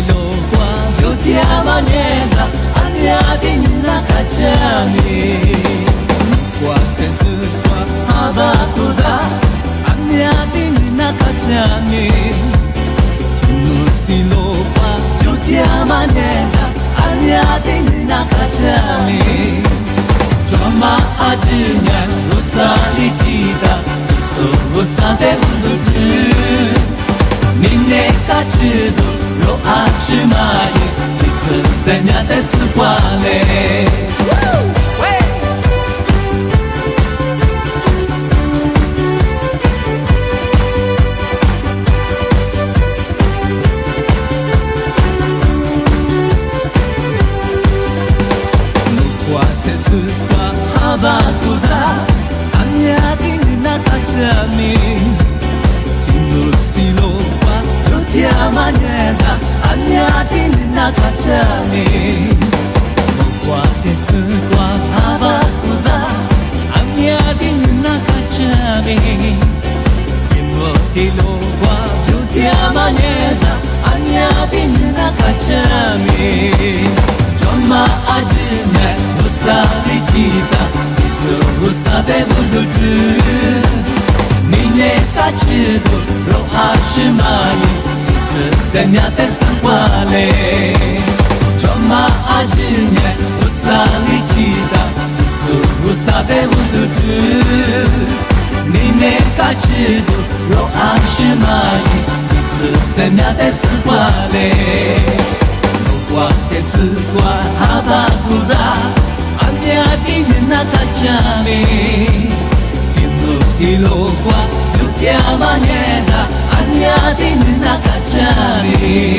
lo qua io ti amaneza aniati nina kachami qua te su qua abakuza aniati nina kachami ti lo qua io ti amaneza aniati nina kachami Joma ajinya usali chida jiso usade ulutu Mine kachido lo ashimai jitsu senya desu kwale Abakuza Anyati nina kachami Tinuti lo kwa Yuti amanyeza Anyati nina kachami Kwa tesu kwa Abakuza Anyati nina kachami Tinuti lo kwa Yuti amanyeza Anyati nina kachami Joma ajime Usali chita Usade budutu Nine kachido Lo ashimai Jitsu senya desu kwale Joma ajinye Usali chida Jitsu usade budutu Nine kachido Lo ashimai Jitsu senya desu kwale Kwa desu kwa abakuza Anyati nina kachami Tinuti lo kwa yuti amanyeza Anyati nina kachami